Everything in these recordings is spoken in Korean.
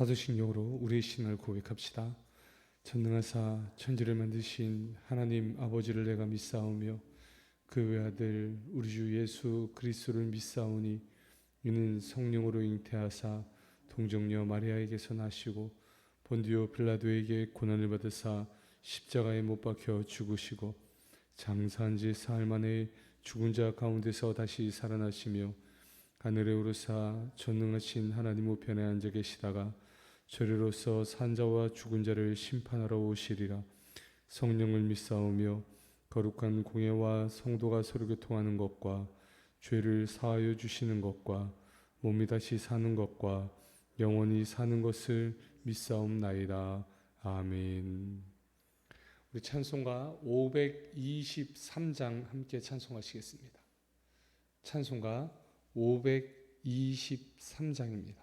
사도신경으로 우리의 신을 고백합시다. 전능하사 천지를 만드신 하나님 아버지를 내가 믿사오며 그 외아들 우리 주 예수 그리스도를 믿사오니 이는 성령으로 잉태하사 동정녀 마리아에게서 나시고 본디오 빌라도에게 고난을 받으사 십자가에 못 박혀 죽으시고 장사한 지 사흘 만에 죽은 자 가운데서 다시 살아나시며 하늘에 오르사 전능하신 하나님 우편에 앉아 계시다가 저리로서 산자와 죽은 자를 심판하러 오시리라. 성령을 믿사오며 거룩한 공예와 성도가 서로 교통하는 것과 죄를 사하여 주시는 것과 몸이 다시 사는 것과 영원히 사는 것을 믿사옵나이다. 아멘. 우리 찬송가 523장 함께 찬송하시겠습니다. 찬송가 523장입니다.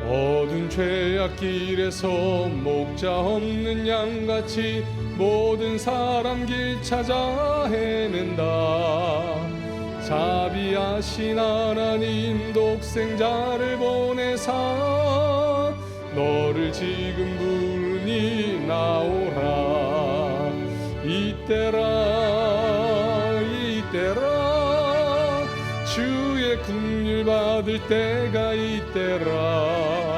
어두운 죄악 길에서 목자 없는 양같이 모든 사람 길 찾아 헤맨다. 자비하신 하나님 독생자를 보내사 너를 지금 부르니 나오라. 이때라 이때라 주의 긍휼 받을 때가 이때라.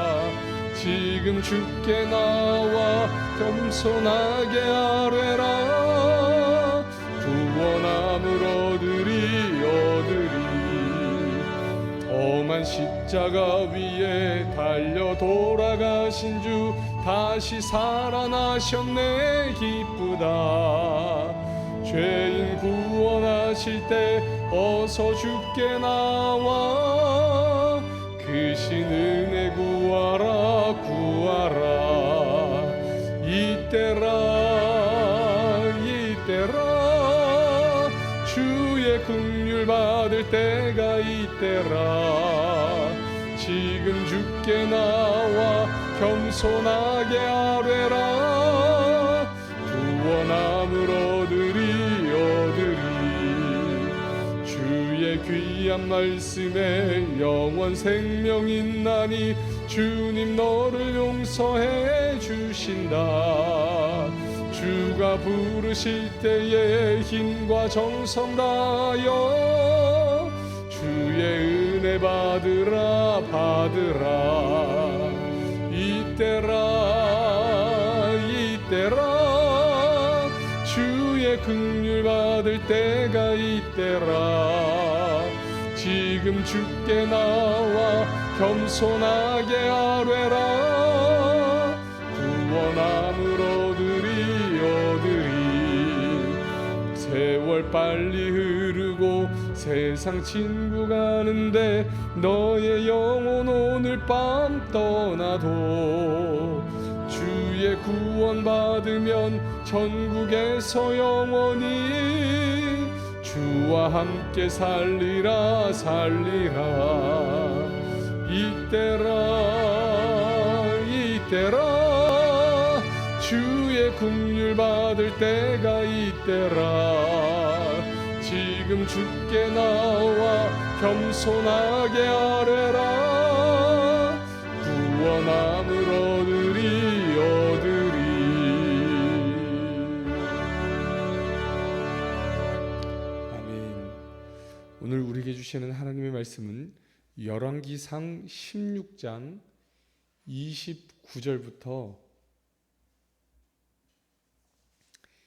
지금 주께 나와 겸손하게 아뢰라. 구원함을 얻으리 험한 십자가 위에 달려 돌아가신 주 다시 살아나셨네 기쁘다. 죄인 구원하실 때 어서 주께 나와 그 신 은혜 구하라 구하라. 이때라 주의 긍휼 받을 때가 이때라. 지금 주께 나와 겸손하게 아뢰라. 구원함을 얻으리 주의 귀한 말씀에 영원 생명 있나니 주님 너를 용서해 주신다. 주가 부르실 때에 힘과 정성 다하여 주의 은혜 받으라 이때라 주의 긍휼 받을 때가 이때라. 지금 주께 나와 겸손하게 아뢰라. 구원함을 얻으리 세월 빨리 흐르고 세상 친구 가는데 너의 영혼 오늘 밤 떠나도 주의 구원 받으면 천국에서 영원히 주와 함께 살리라. 이때라 주의 긍휼 받을 때가 이때라. 지금 주께 나와 겸손하게 아뢰라. 구원함을 얻으리 아멘. 오늘 우리에게 주시는 하나님의 말씀은 열왕기상 16장 29절부터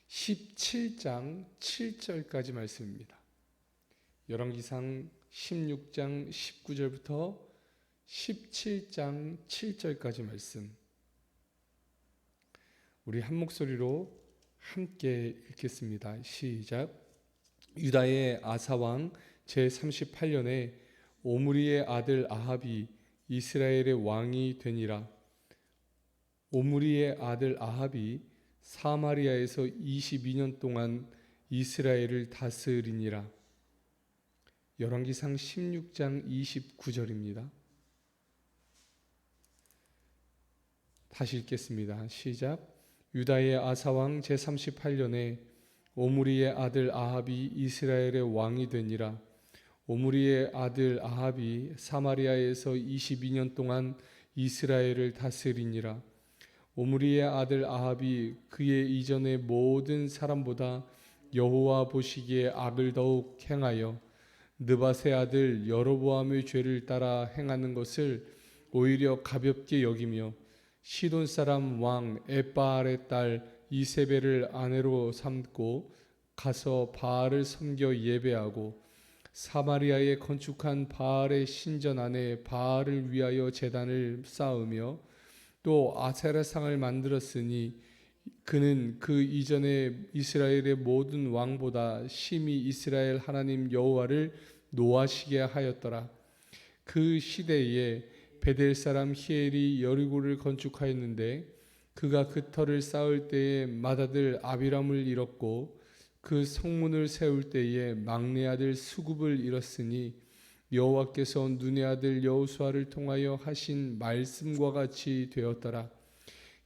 17장 7절까지 말씀입니다. 열왕기상 16장 19절부터 17장 7절까지 말씀, 우리 한 목소리로 함께 읽겠습니다. 시작. 유다의 아사왕 제38년에 오므리의 아들 아합이 이스라엘의 왕이 되니라. 오므리의 아들 아합이 사마리아에서 22년 동안 이스라엘을 다스리니라. 열왕기상 16장 29절입니다. 다시 읽겠습니다. 시작. 유다의 아사왕 제38년에 오므리의 아들 아합이 이스라엘의 왕이 되니라. 오므리의 아들 아합이 사마리아에서 22년 동안 이스라엘을 다스리니라. 오므리의 아들 아합이 그의 이전의 모든 사람보다 여호와 보시기에 악을 더욱 행하여 느밧의 아들 여로보암의 죄를 따라 행하는 것을 오히려 가볍게 여기며 시돈 사람 왕 에바알의 딸 이세벨을 아내로 삼고 가서 바알을 섬겨 예배하고 사마리아에 건축한 바알의 신전 안에 바알을 위하여 제단을 쌓으며 또 아세라상을 만들었으니 그는 그 이전에 이스라엘의 모든 왕보다 심히 이스라엘 하나님 여호와를 노하시게 하였더라. 그 시대에 베델 사람 히엘이 여리고를 건축하였는데 그가 그 터를 쌓을 때에 맏아들 아비람을 잃었고 그 성문을 세울 때에 막내 아들 수굽을 잃었으니 여호와께서 눈의 아들 여호수아를 통하여 하신 말씀과 같이 되었더라.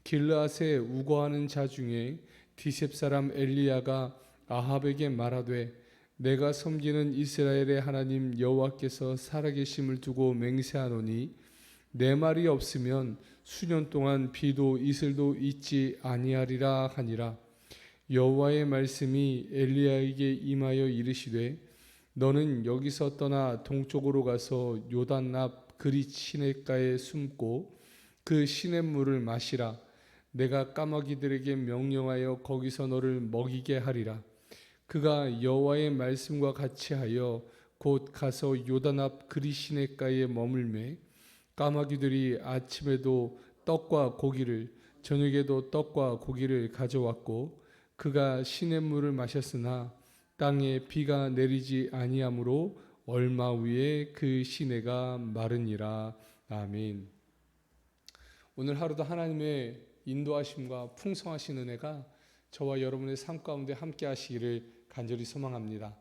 길르앗에 우거하는 자 중에 디셉 사람 엘리야가 아합에게 말하되 내가 섬기는 이스라엘의 하나님 여호와께서 살아계심을 두고 맹세하노니 내 말이 없으면 수년 동안 비도 이슬도 있지 아니하리라 하니라. 여호와의 말씀이 엘리야에게 임하여 이르시되 너는 여기서 떠나 동쪽으로 가서 요단 앞 그릿 시냇가에 숨고 그 시냇물을 마시라. 내가 까마귀들에게 명령하여 거기서 너를 먹이게 하리라. 그가 여호와의 말씀과 같이 하여 곧 가서 요단 앞 그릿 시냇가에 머물매 까마귀들이 아침에도 떡과 고기를 저녁에도 떡과 고기를 가져왔고 그가 시냇물을 마셨으나 땅에 비가 내리지 아니하므로 얼마 후에 그 시내가 마르니라. 아멘. 오늘 하루도 하나님의 인도하심과 풍성하신 은혜가 저와 여러분의 삶 가운데 함께 하시기를 간절히 소망합니다.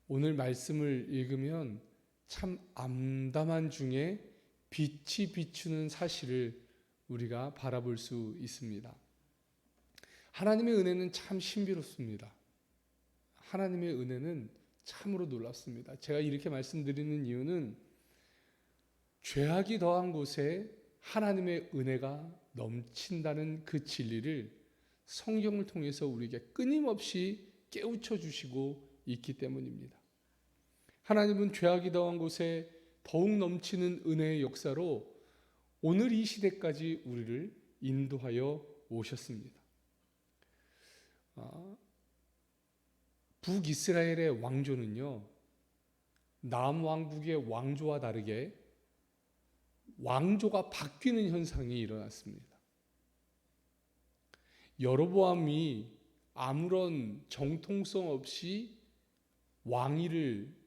오늘 말씀을 읽으면 참 암담한 중에 빛이 비추는 사실을 우리가 바라볼 수 있습니다. 하나님의 은혜는 참 신비롭습니다. 하나님의 은혜는 참으로 놀랍습니다. 제가 이렇게 말씀드리는 이유는 죄악이 더한 곳에 하나님의 은혜가 넘친다는 그 진리를 성경을 통해서 우리에게 끊임없이 깨우쳐 주시고 있기 때문입니다. 하나님은 죄악이 더한 곳에 더욱 넘치는 은혜의 역사로 오늘 이 시대까지 우리를 인도하여 오셨습니다. 북이스라엘의 왕조는요, 남왕국의 왕조와 다르게 왕조가 바뀌는 현상이 일어났습니다. 여로보암이 아무런 정통성 없이 왕위를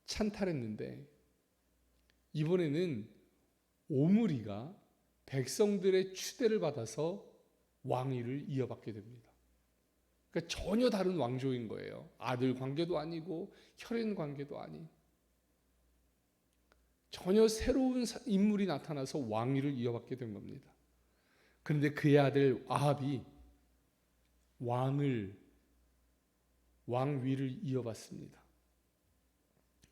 찬탈했는데 이번에는 오므리가 백성들의 추대를 받아서 왕위를 이어받게 됩니다. 그러니까 전혀 다른 왕조인 거예요. 아들 관계도 아니고 혈연 관계도 아닌 전혀 새로운 인물이 나타나서 왕위를 이어받게 된 겁니다. 그런데 그의 아들 아합이 왕위를 이어받습니다.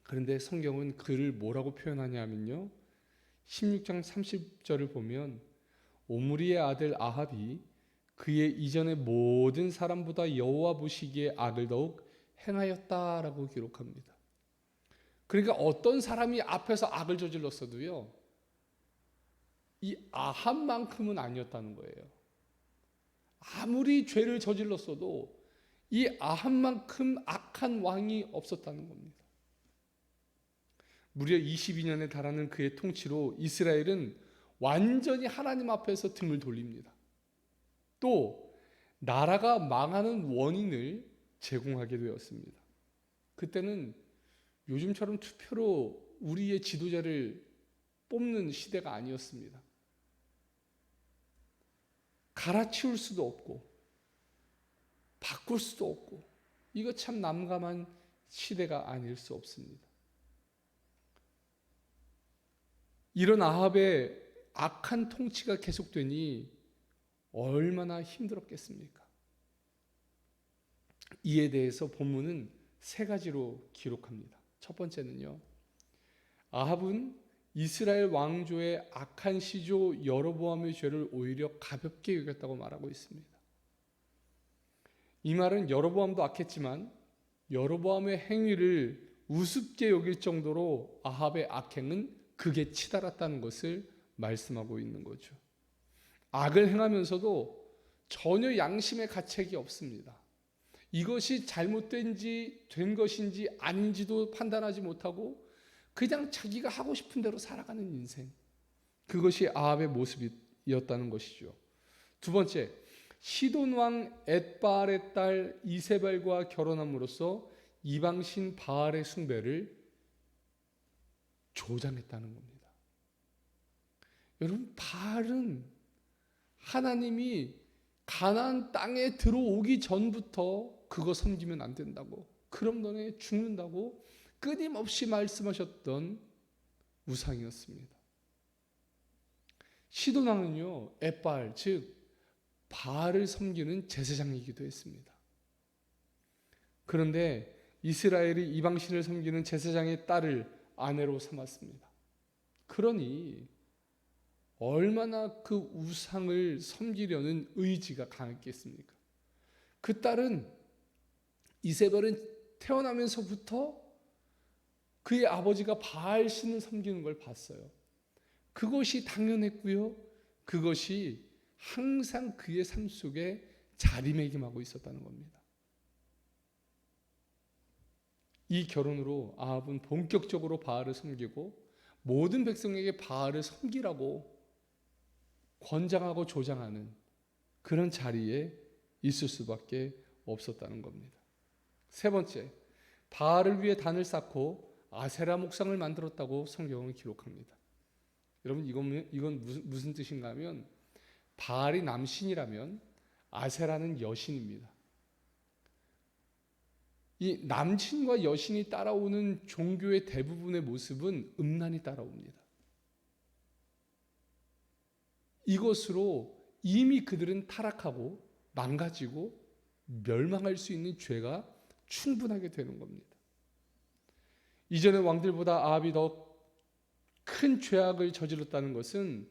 그런데 성경은 그를 뭐라고 표현하냐면요, 16장 30절을 보면 오므리의 아들 아합이 그의 이전의 모든 사람보다 여호와 보시기에 악을 더욱 행하였다라고 기록합니다. 그러니까 어떤 사람이 앞에서 악을 저질렀어도요, 이 아합만큼은 아니었다는 거예요. 아무리 죄를 저질렀어도 이 아합만큼 악한 왕이 없었다는 겁니다. 무려 22년에 달하는 그의 통치로 이스라엘은 완전히 하나님 앞에서 등을 돌립니다. 또 나라가 망하는 원인을 제공하게 되었습니다. 그때는 요즘처럼 투표로 우리의 지도자를 뽑는 시대가 아니었습니다. 갈아치울 수도 없고 바꿀 수도 없고 이거 참 난감한 시대가 아닐 수 없습니다. 이런 아합의 악한 통치가 계속되니 얼마나 힘들었겠습니까? 이에 대해서 본문은 세 가지로 기록합니다. 첫 번째는요, 아합은 이스라엘 왕조의 악한 시조 여로보암의 죄를 오히려 가볍게 여겼다고 말하고 있습니다. 이 말은 여로보암도 악했지만 여로보암의 행위를 우습게 여길 정도로 아합의 악행은 극에 치달았다는 것을 말씀하고 있는 거죠. 악을 행하면서도 전혀 양심의 가책이 없습니다. 이것이 잘못된지 된 것인지 아닌지도 판단하지 못하고 그냥 자기가 하고 싶은 대로 살아가는 인생, 그것이 아합의 모습이었다는 것이죠. 두 번째, 시돈 왕 엣바알의 딸 이세벨과 결혼함으로써 이방신 바알의 숭배를 조장했다는 겁니다. 여러분, 바알은 하나님이 가나안 땅에 들어오기 전부터 그거 섬기면 안 된다고, 그럼 너네 죽는다고 끊임없이 말씀하셨던 우상이었습니다. 시돈 왕은요, 엣바알, 즉 바알을 섬기는 제사장이기도 했습니다. 그런데 이스라엘이 이방신을 섬기는 제사장의 딸을 아내로 삼았습니다. 그러니 얼마나 그 우상을 섬기려는 의지가 강했겠습니까? 그 딸은, 이세벨은 태어나면서부터 그의 아버지가 바알 신을 섬기는 걸 봤어요. 그것이 당연했고요, 그것이 항상 그의 삶 속에 자리매김하고 있었다는 겁니다. 이 결혼으로 아합은 본격적으로 바알을 섬기고 모든 백성에게 바알을 섬기라고 권장하고 조장하는 그런 자리에 있을 수밖에 없었다는 겁니다. 세 번째, 바알을 위해 단을 쌓고 아세라 목상을 만들었다고 성경은 기록합니다. 여러분, 이건 무슨 뜻인가 하면, 바알이 남신이라면 아세라는 여신입니다. 이 남신과 여신이 따라오는 종교의 대부분의 모습은 음란이 따라옵니다. 이것으로 이미 그들은 타락하고 망가지고 멸망할 수 있는 죄가 충분하게 되는 겁니다. 이전의 왕들보다 아합이 더 큰 죄악을 저질렀다는 것은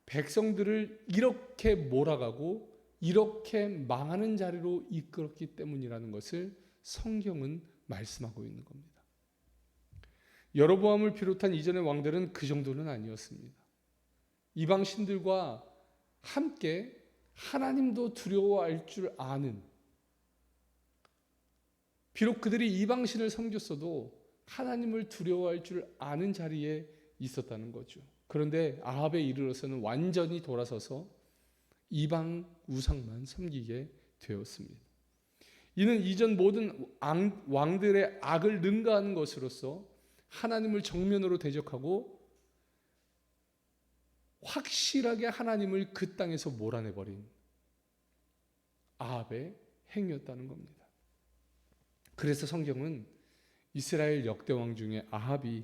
백성들을 이렇게 몰아가고 이렇게 망하는 자리로 이끌었기 때문이라는 것을 성경은 말씀하고 있는 겁니다. 여로보암을 비롯한 이전의 왕들은 그 정도는 아니었습니다. 이방 신들과 함께 하나님도 두려워할 줄 아는, 비록 그들이 이방 신을 섬겼어도 하나님을 두려워할 줄 아는 자리에 있었다는 거죠. 그런데 아합에 이르러서는 완전히 돌아서서 이방 우상만 섬기게 되었습니다. 이는 이전 모든 왕들의 악을 능가하는 것으로서 하나님을 정면으로 대적하고 확실하게 하나님을 그 땅에서 몰아내버린 아합의 행위였다는 겁니다. 그래서 성경은 이스라엘 역대왕 중에 아합이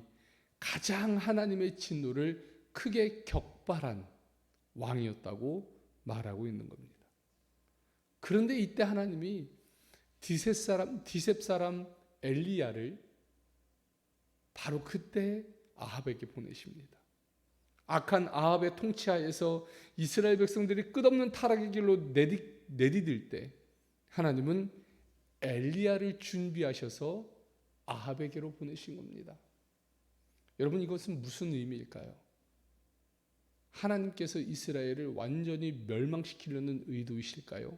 가장 하나님의 진노를 크게 격발한 왕이었다고 말하고 있는 겁니다. 그런데 이때 하나님이 디셉 사람 엘리야를 바로 그때 아합에게 보내십니다. 악한 아합의 통치하에서 이스라엘 백성들이 끝없는 타락의 길로 내디딜 때 하나님은 엘리야를 준비하셔서 아합에게로 보내신 겁니다. 여러분, 이것은 무슨 의미일까요? 하나님께서 이스라엘을 완전히 멸망시키려는 의도이실까요?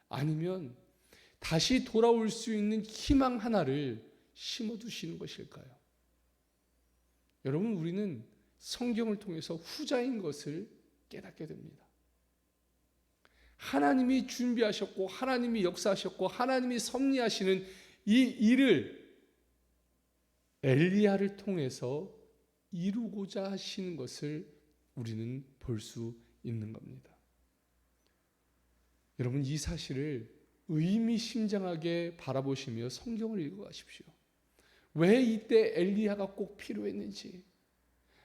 아니면 다시 돌아올 수 있는 희망 하나를 심어두시는 것일까요? 여러분, 우리는 성경을 통해서 후자인 것을 깨닫게 됩니다. 하나님이 준비하셨고 하나님이 역사하셨고 하나님이 섭리하시는 이 일을 엘리야를 통해서 이루고자 하시는 것을 우리는 볼 수 있는 겁니다. 여러분, 이 사실을 의미심장하게 바라보시며 성경을 읽어가십시오. 왜 이때 엘리야가 꼭 필요했는지,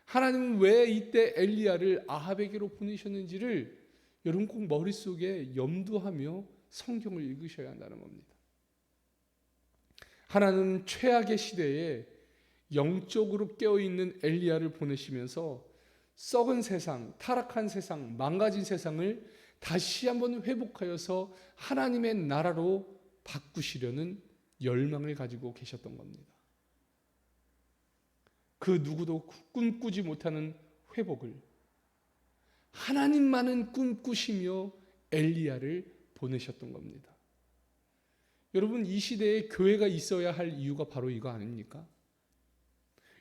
하나님은 왜 이때 엘리야를 아합에게로 보내셨는지를 여러분 꼭 머릿속에 염두하며 성경을 읽으셔야 한다는 겁니다. 하나님은 최악의 시대에 영적으로 깨어있는 엘리야를 보내시면서 썩은 세상, 타락한 세상, 망가진 세상을 다시 한번 회복하여서 하나님의 나라로 바꾸시려는 열망을 가지고 계셨던 겁니다. 그 누구도 꿈꾸지 못하는 회복을 하나님만은 꿈꾸시며 엘리야를 보내셨던 겁니다. 여러분, 이 시대에 교회가 있어야 할 이유가 바로 이거 아닙니까?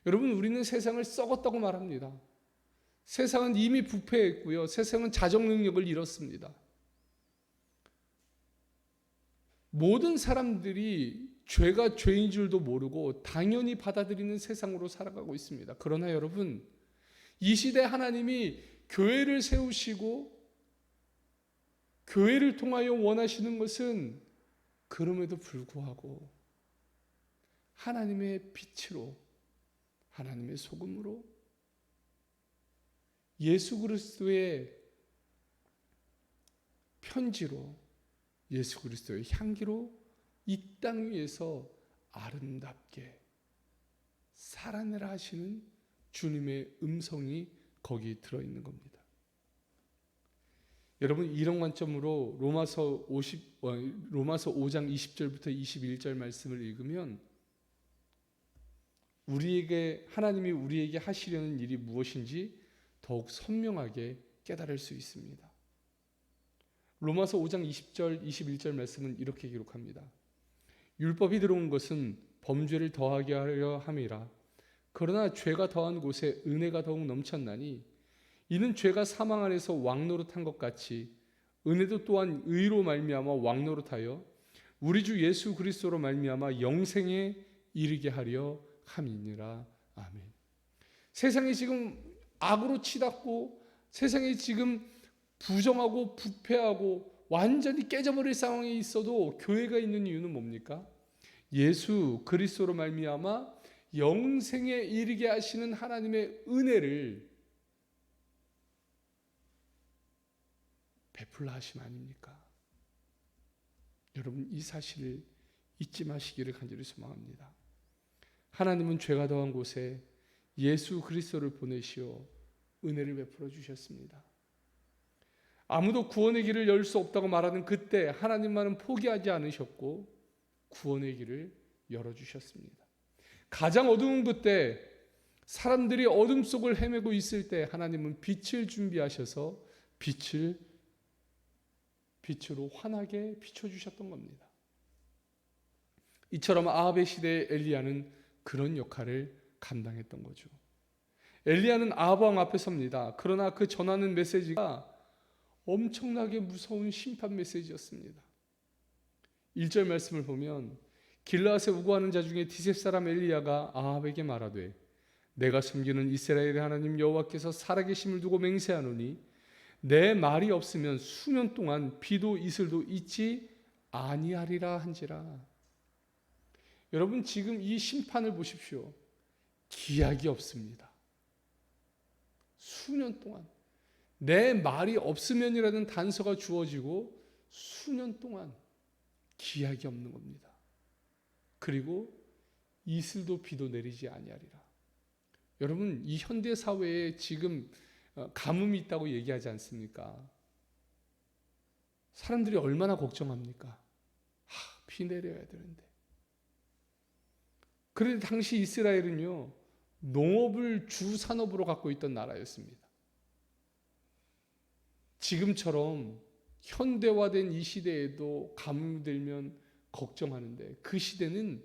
여러분, 우리는 세상을 썩었다고 말합니다. 세상은 이미 부패했고요. 세상은 자정 능력을 잃었습니다. 모든 사람들이 죄가 죄인 줄도 모르고 당연히 받아들이는 세상으로 살아가고 있습니다. 그러나 여러분, 이 시대 하나님이 교회를 세우시고 교회를 통하여 원하시는 것은 그럼에도 불구하고 하나님의 빛으로, 하나님의 소금으로, 예수 그리스도의 편지로, 예수 그리스도의 향기로 이 땅 위에서 아름답게 살아내라 하시는 주님의 음성이 거기 들어있는 겁니다. 여러분, 이런 관점으로 로마서 5장 20절부터 21절 말씀을 읽으면 하나님이 우리에게 하시려는 일이 무엇인지 더욱 선명하게 깨달을 수 있습니다. 로마서 5장 20절, 21절 말씀은 이렇게 기록합니다. 율법이 들어온 것은 범죄를 더하게 하려 함이라. 그러나 죄가 더한 곳에 은혜가 더욱 넘쳤나니 이는 죄가 사망 안에서 왕노릇한 것 같이 은혜도 또한 의로 말미암아 왕노릇하여 우리 주 예수 그리스도로 말미암아 영생에 이르게 하려 함이니라. 아멘. 세상이 지금 악으로 치닫고 세상이 지금 부정하고 부패하고 완전히 깨져버릴 상황에 있어도 교회가 있는 이유는 뭡니까? 예수 그리스도로 말미암아 영생에 이르게 하시는 하나님의 은혜를 베풀라 하심 아닙니까? 여러분, 이 사실을 잊지 마시기를 간절히 소망합니다. 하나님은 죄가 더한 곳에 예수 그리스도를 보내시어 은혜를 베풀어 주셨습니다. 아무도 구원의 길을 열 수 없다고 말하는 그때 하나님만은 포기하지 않으셨고 구원의 길을 열어주셨습니다. 가장 어두운 그때, 사람들이 어둠 속을 헤매고 있을 때 하나님은 빛을 준비하셔서 빛으로 환하게 비춰주셨던 겁니다. 이처럼 아합의 시대의 엘리야는 그런 역할을 감당했던 거죠. 엘리야는 아합 왕 앞에 섭니다. 그러나 그 전하는 메시지가 엄청나게 무서운 심판 메시지였습니다. 1절 말씀을 보면 길라앗에 우거하는 자 중에 디셉 사람 엘리야가 아합에게 말하되 내가 섬기는 이스라엘의 하나님 여호와께서 살아계심을 두고 맹세하노니 내 말이 없으면 수년 동안 비도 이슬도 있지 아니하리라 한지라. 여러분, 지금 이 심판을 보십시오. 기약이 없습니다. 수년 동안 내 말이 없으면이라는 단서가 주어지고 수년 동안 기약이 없는 겁니다. 그리고 이슬도 비도 내리지 아니하리라. 여러분, 이 현대 사회에 지금 가뭄이 있다고 얘기하지 않습니까? 사람들이 얼마나 걱정합니까? 비 내려야 되는데. 그런데 당시 이스라엘은요, 농업을 주 산업으로 갖고 있던 나라였습니다. 지금처럼 현대화된 이 시대에도 가뭄이 들면 걱정하는데 그 시대는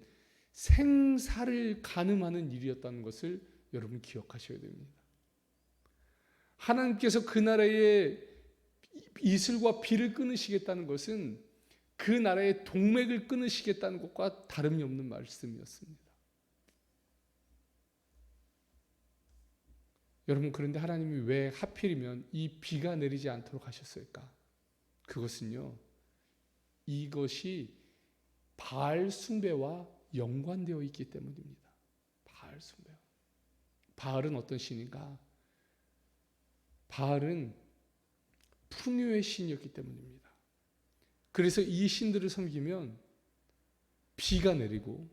생사를 가늠하는 일이었다는 것을 여러분 기억하셔야 됩니다. 하나님께서 그 나라의 이슬과 비를 끊으시겠다는 것은 그 나라의 동맥을 끊으시겠다는 것과 다름이 없는 말씀이었습니다. 여러분, 그런데 하나님이 왜 하필이면 이 비가 내리지 않도록 하셨을까? 그것은요, 이것이 바알 숭배와 연관되어 있기 때문입니다. 바알 숭배. 바알은 어떤 신인가? 바알은 풍요의 신이었기 때문입니다. 그래서 이 신들을 섬기면 비가 내리고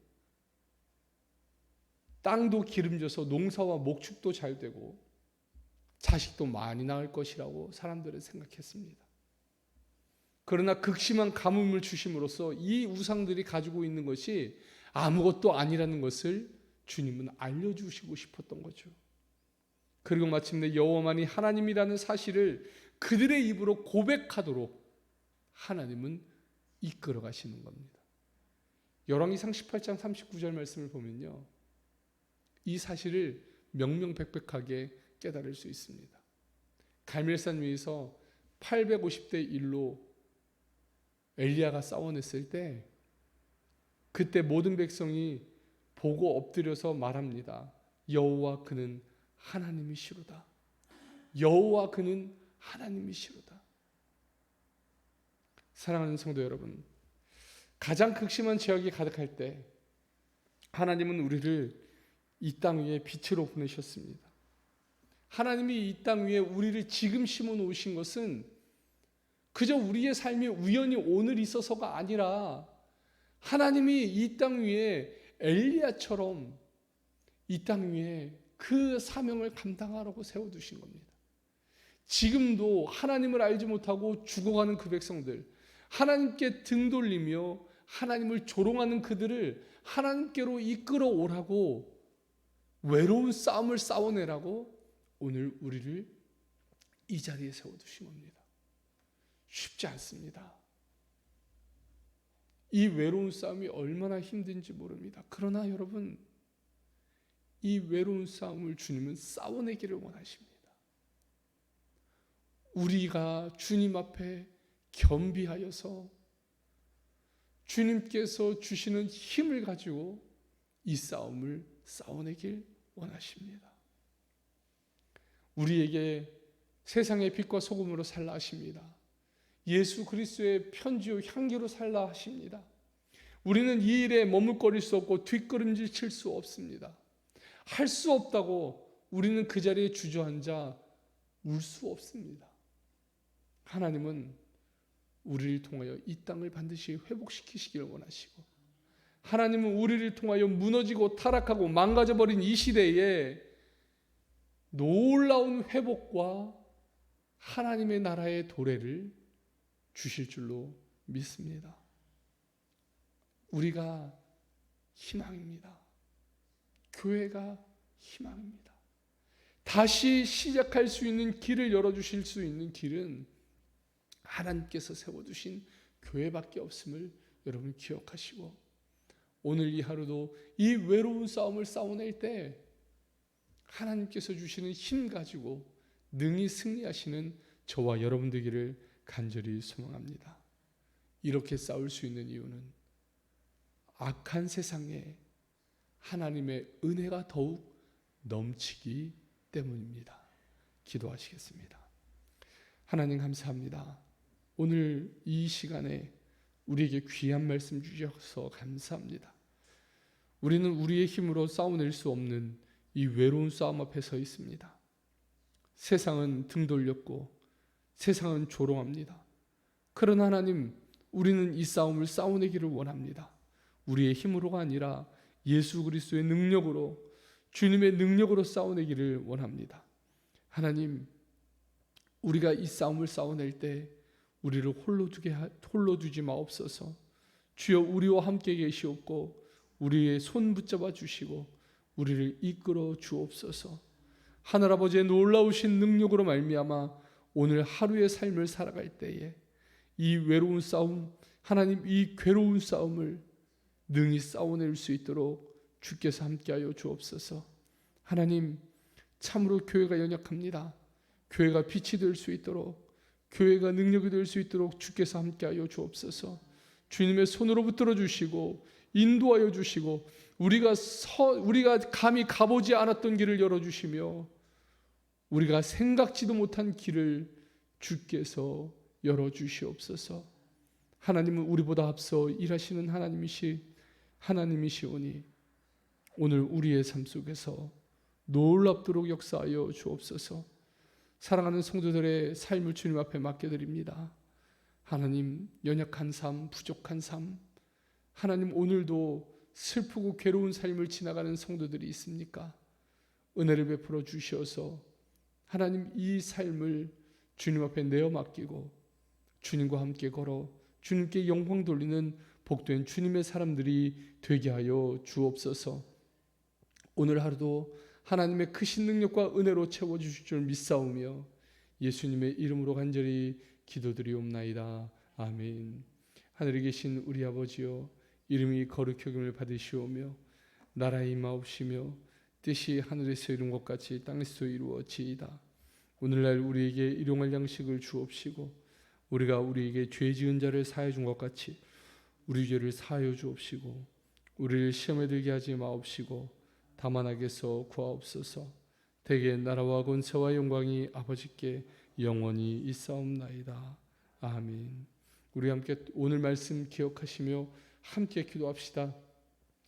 땅도 기름져서 농사와 목축도 잘 되고 자식도 많이 낳을 것이라고 사람들은 생각했습니다. 그러나 극심한 가뭄을 주심으로써 이 우상들이 가지고 있는 것이 아무것도 아니라는 것을 주님은 알려주시고 싶었던 거죠. 그리고 마침내 여호와만이 하나님이라는 사실을 그들의 입으로 고백하도록 하나님은 이끌어 가시는 겁니다. 열왕기상 18장 39절 말씀을 보면요, 이 사실을 명명백백하게 깨달을 수 있습니다. 갈멜산 위에서 850대 1로 엘리야가 싸워냈을 때 그때 모든 백성이 보고 엎드려서 말합니다. 여호와 그는 하나님이시로다. 여호와 그는 하나님이시로다. 사랑하는 성도 여러분, 가장 극심한 죄악이 가득할 때 하나님은 우리를 이 땅 위에 빛으로 보내셨습니다. 하나님이 이 땅 위에 우리를 지금 심어 놓으신 것은 그저 우리의 삶이 우연히 오늘 있어서가 아니라 하나님이 이 땅 위에 엘리야처럼 이 땅 위에 그 사명을 감당하라고 세워두신 겁니다. 지금도 하나님을 알지 못하고 죽어가는 그 백성들, 하나님께 등 돌리며 하나님을 조롱하는 그들을 하나님께로 이끌어 오라고, 외로운 싸움을 싸워내라고 오늘 우리를 이 자리에 세워두신 겁니다. 쉽지 않습니다. 이 외로운 싸움이 얼마나 힘든지 모릅니다. 그러나 여러분, 이 외로운 싸움을 주님은 싸워내기를 원하십니다. 우리가 주님 앞에 겸비하여서 주님께서 주시는 힘을 가지고 이 싸움을 싸워내길 원하십니다. 우리에게 세상의 빛과 소금으로 살라 하십니다. 예수 그리스도의 편지요 향기로 살라 하십니다. 우리는 이 일에 머물거릴 수 없고 뒷걸음질 칠 수 없습니다. 할 수 없다고 우리는 그 자리에 주저앉아 울 수 없습니다. 하나님은 우리를 통하여 이 땅을 반드시 회복시키시기를 원하시고, 하나님은 우리를 통하여 무너지고 타락하고 망가져버린 이 시대에 놀라운 회복과 하나님의 나라의 도래를 주실 줄로 믿습니다. 우리가 희망입니다. 교회가 희망입니다. 다시 시작할 수 있는 길을 열어주실 수 있는 길은 하나님께서 세워두신 교회밖에 없음을 여러분 기억하시고, 오늘 이 하루도 이 외로운 싸움을 싸워낼 때 하나님께서 주시는 힘 가지고 능히 승리하시는 저와 여러분 되기를 간절히 소망합니다. 이렇게 싸울 수 있는 이유는 악한 세상에 하나님의 은혜가 더욱 넘치기 때문입니다. 기도하시겠습니다. 하나님 감사합니다. 오늘 이 시간에 우리에게 귀한 말씀 주셔서 감사합니다. 우리는 우리의 힘으로 싸워낼 수 없는 이 외로운 싸움 앞에 서 있습니다. 세상은 등 돌렸고 세상은 조롱합니다. 그러나 하나님, 우리는 이 싸움을 싸워내기를 원합니다. 우리의 힘으로가 아니라 예수 그리스도의 능력으로, 주님의 능력으로 싸워내기를 원합니다. 하나님, 우리가 이 싸움을 싸워낼 때 우리를 홀로 두지 마옵소서. 주여, 우리와 함께 계시옵고 우리의 손 붙잡아 주시고 우리를 이끌어 주옵소서. 하늘아버지의 놀라우신 능력으로 말미암아 오늘 하루의 삶을 살아갈 때에 이 외로운 싸움, 하나님, 이 괴로운 싸움을 능히 싸워낼 수 있도록 주께서 함께하여 주옵소서. 하나님, 참으로 교회가 연약합니다. 교회가 빛이 될 수 있도록, 교회가 능력이 될 수 있도록 주께서 함께하여 주옵소서. 주님의 손으로 붙들어 주시고 인도하여 주시고 우리가 감히 가보지 않았던 길을 열어주시며 우리가 생각지도 못한 길을 주께서 열어주시옵소서. 하나님은 우리보다 앞서 일하시는 하나님이시오니 오늘 우리의 삶 속에서 놀랍도록 역사하여 주옵소서. 사랑하는 성도들의 삶을 주님 앞에 맡겨드립니다. 하나님, 연약한 삶, 부족한 삶, 하나님 오늘도 슬프고 괴로운 삶을 지나가는 성도들이 있습니까? 은혜를 베풀어 주셔서 하나님 이 삶을 주님 앞에 내어 맡기고 주님과 함께 걸어 주님께 영광 돌리는 복된 주님의 사람들이 되게 하여 주옵소서. 오늘 하루도 하나님의 크신 능력과 은혜로 채워주실 줄 믿사오며 예수님의 이름으로 간절히 기도드리옵나이다. 아멘. 하늘에 계신 우리 아버지여, 이름이 거룩히 여김을 받으시오며 나라의 임하옵시며 뜻이 하늘에서 이룬 것 같이 땅에서도 이루어지이다. 오늘날 우리에게 일용할 양식을 주옵시고 우리가 우리에게 죄 지은 자를 사하여 준 것 같이 우리 죄를 사하여 주옵시고 우리를 시험에 들게 하지 마옵시고 다만 악에서 구하옵소서. 대개 나라와 권세와 영광이 아버지께 영원히 있사옵나이다. 아멘. 우리 함께 오늘 말씀 기억하시며 함께 기도합시다.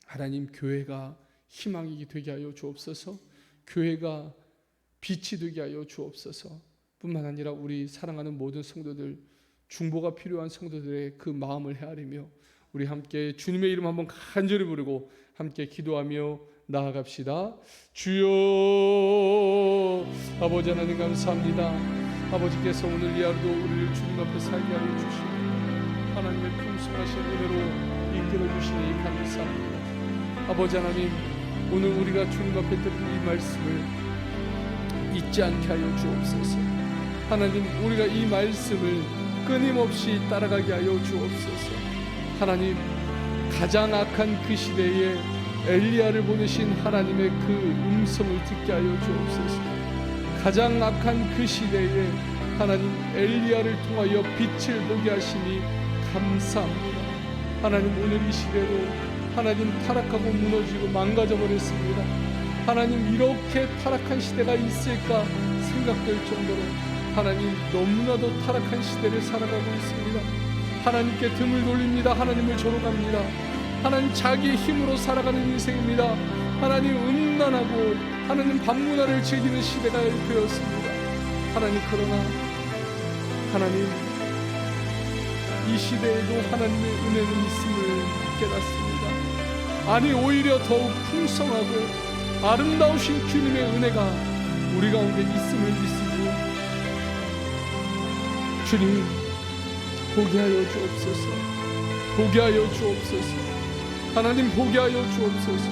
하나님, 교회가 희망이 되게 하여 주옵소서. 교회가 빛이 되게 하여 주옵소서. 뿐만 아니라 우리 사랑하는 모든 성도들, 중보가 필요한 성도들의 그 마음을 헤아리며 우리 함께 주님의 이름 한번 간절히 부르고 함께 기도하며 나아갑시다. 주여, 아버지 하나님 감사합니다. 아버지께서 오늘 이 하루도 우리를 주님 앞에 살게 하여 주시고 하나님의 풍성하신 은혜로 이끌어 주시니 감사합니다. 아버지 하나님, 오늘 우리가 주님 앞에 들은 이 말씀을 잊지 않게 하여 주옵소서. 하나님, 우리가 이 말씀을 끊임없이 따라가게 하여 주옵소서. 하나님, 가장 악한 그 시대에 엘리야를 보내신 하나님의 그 음성을 듣게 하여 주옵소서. 가장 악한 그 시대에 하나님 엘리야를 통하여 빛을 보게 하시니 감사합니다. 하나님, 오늘 이 시대로 하나님 타락하고 무너지고 망가져 버렸습니다. 하나님, 이렇게 타락한 시대가 있을까 생각될 정도로 하나님 너무나도 타락한 시대를 살아가고 있습니다. 하나님께 등을 돌립니다. 하나님을 조롱합니다. 하나님, 자기의 힘으로 살아가는 인생입니다. 하나님, 음란하고 하나님 반문화를 즐기는 시대가 되었습니다. 하나님, 그러나 하나님, 이 시대에도 하나님의 은혜는 있음을 깨닫습니다. 아니, 오히려 더욱 풍성하고 아름다우신 주님의 은혜가 우리 가운데 있음을 믿습니다. 주님, 보게 하여 주옵소서. 보게 하여 주옵소서. 하나님, 보게 하여 주옵소서.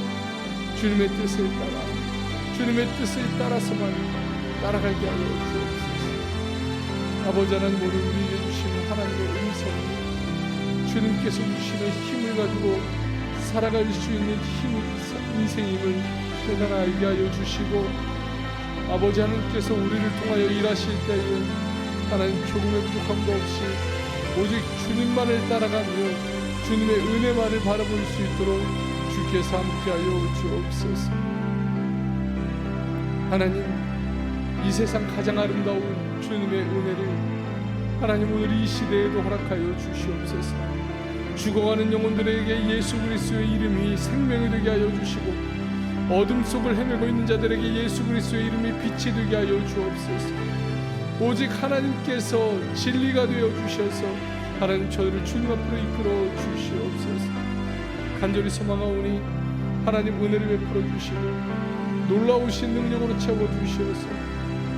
주님의 뜻을 따라서만 따라가게 하여 주옵소서. 아버지 하나님, 오늘 우리에게 주시는 하나님의 음성, 주님께서 주시는 힘을 가지고 살아갈 수 있는 인생임을 깨달아 알게 하여 주시고, 아버지 하나님께서 우리를 통하여 일하실 때에 하나님 조금의 부족함도 없이 오직 주님만을 따라가며 주님의 은혜만을 바라볼 수 있도록 주께서 함께하여 주옵소서. 하나님, 이 세상 가장 아름다운 주님의 은혜를 하나님 오늘 이 시대에도 허락하여 주시옵소서. 죽어가는 영혼들에게 예수 그리스도의 이름이 생명이 되게 하여 주시고 어둠 속을 헤매고 있는 자들에게 예수 그리스도의 이름이 빛이 되게 하여 주옵소서. 오직 하나님께서 진리가 되어 주셔서 하나님, 저희를 주님 앞으로 이끌어 주시옵소서. 간절히 소망하오니 하나님, 은혜를 베풀어 주시고 놀라우신 능력으로 채워 주시어서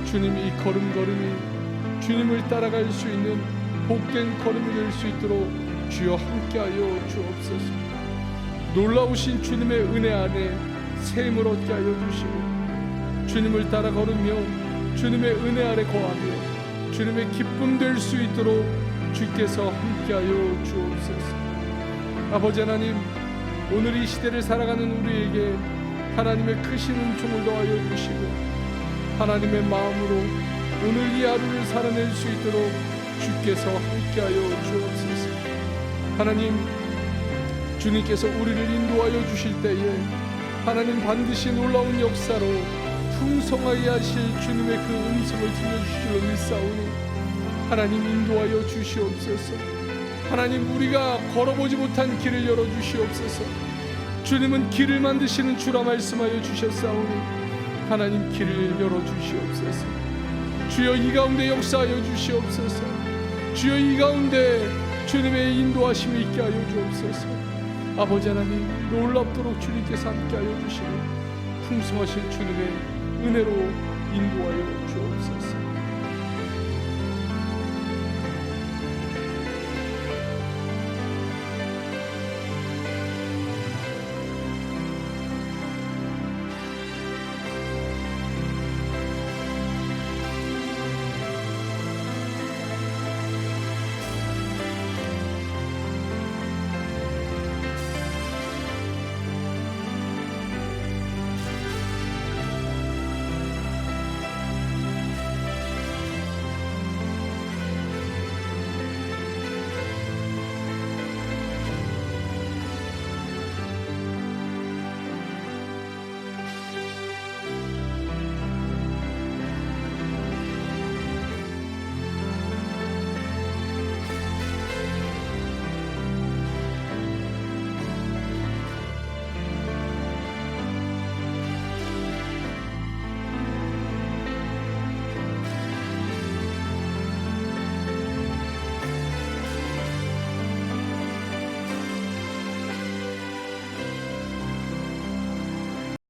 주님이 이 걸음걸음이 주님을 따라갈 수 있는 복된 걸음이 될 수 있도록 주여 함께하여 주옵소서. 놀라우신 주님의 은혜 안에 샘을 얻게 하여 주시고 주님을 따라 걸으며 주님의 은혜 아래 거하며 주님의 기쁨 될 수 있도록 주께서 함께하여 주옵소서. 아버지 하나님, 오늘 이 시대를 살아가는 우리에게 하나님의 크신 은총을 더하여 주시고 하나님의 마음으로 오늘 이 하루를 살아낼 수 있도록 주께서 함께하여 주옵소서. 하나님, 주님께서 우리를 인도하여 주실 때에 하나님 반드시 놀라운 역사로 풍성하게 하실 주님의 그 음성을 들려주시기를 믿사오니 하나님, 인도하여 주시옵소서. 하나님, 우리가 걸어보지 못한 길을 열어주시옵소서. 주님은 길을 만드시는 주라 말씀하여 주셨사오니 하나님 길을 열어주시옵소서. 주여 이 가운데 역사하여 주시옵소서. 주여 이 가운데 주님의 인도하심이 있게 하여 주옵소서. 아버지 하나님, 놀랍도록 주님께서 함께 하여 주시고 풍성하신 주님의 은혜로 인도하여